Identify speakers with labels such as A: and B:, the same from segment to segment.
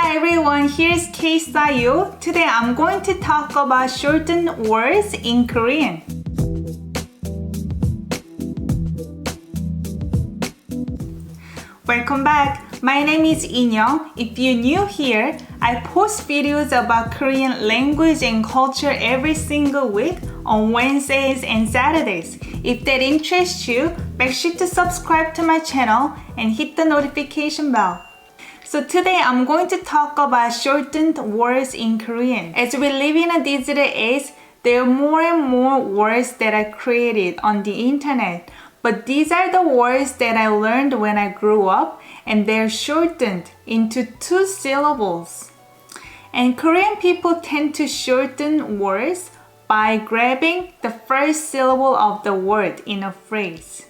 A: Hi everyone, here's KSTYLEyo. Today I'm going to talk about shortened words in Korean. Welcome back. My name is Inyoung. If you're new here, I post videos about Korean language and culture every single week on Wednesdays and Saturdays. If that interests you, make sure to subscribe to my channel and hit the notification bell. So today I'm going to talk about shortened words in Korean. As we live in a digital age, there are more and more words that are created on the internet. But these are the words that I learned when I grew up, and they're shortened into 2 syllables. And Korean people tend to shorten words by grabbing the first syllable of the word in a phrase.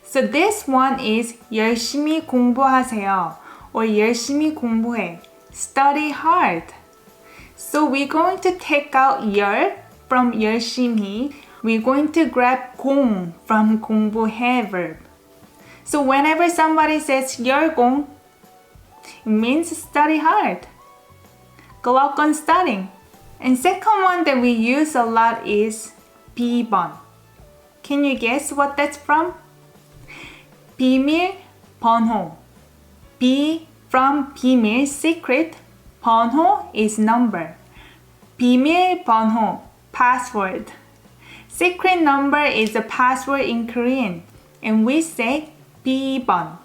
A: So this one is 열심히 공부하세요. Or 열심히 공부해. Study hard. So we're going to take out 열 from 열심히. We're going to grab 공 from 공부해 verb. So whenever somebody says 열공, it means study hard. Go out on studying. And second one that we use a lot is 비번. Can you guess what that's from? 비밀 번호. B from 비밀, secret. 번호 is number. 비밀 번호, password. Secret number is a password in Korean, and we say 비번.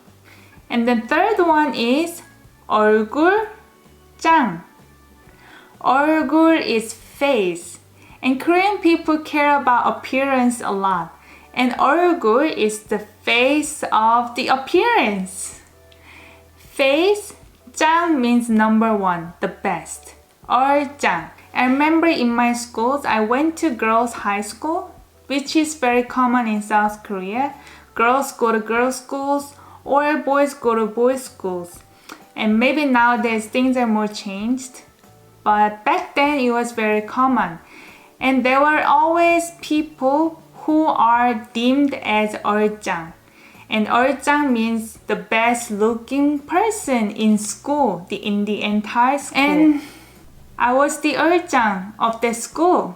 A: And the third one is 얼굴 짱. 얼굴 is face, and Korean people care about appearance a lot. And 얼굴 is the face of the appearance. Face, 짱 means number 1, the best. 얼짱. I remember in my schools, I went to girls' high school, which is very common in South Korea. Girls go to girls' schools or boys go to boys' schools. And maybe nowadays things are more changed. But back then it was very common. And there were always people who are deemed as 얼짱. And 얼짱 means the best looking person in school, in the entire school. And I was the 얼짱 of the school.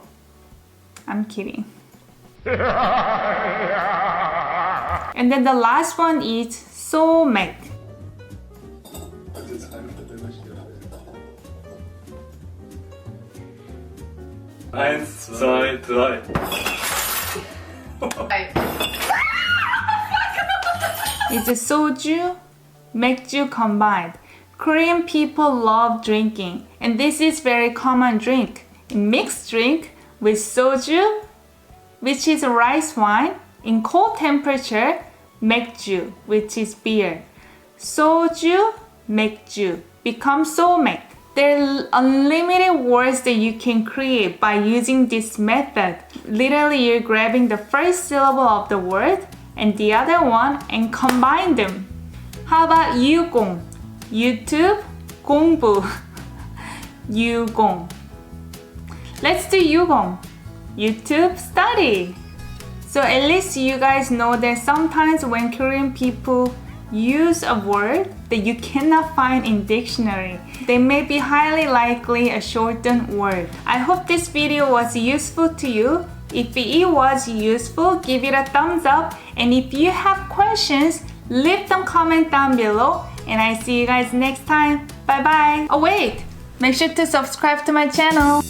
A: I'm kidding. And then the last one is 소맥.
B: Eins, zwei, drei.
A: It's a soju, 맥주 combined. Korean people love drinking, and this is very common drink. A mixed drink with soju, which is rice wine, in cold temperature, 맥주, which is beer. 소주, 맥주 becomes 소맥. There are unlimited words that you can create by using this method. Literally, you're grabbing the first syllable of the word and the other one and combine them. How about 유공? YouTube, 공부. 유공. Let's do 유공. YouTube, study. So at least you guys know that sometimes when Korean people use a word that you cannot find in dictionary, they may be highly likely a shortened word. I hope this video was useful to you. If it was useful, give it a thumbs up. And if you have questions, leave them comment down below. And I see you guys next time. Bye bye. Oh wait, make sure to subscribe to my channel.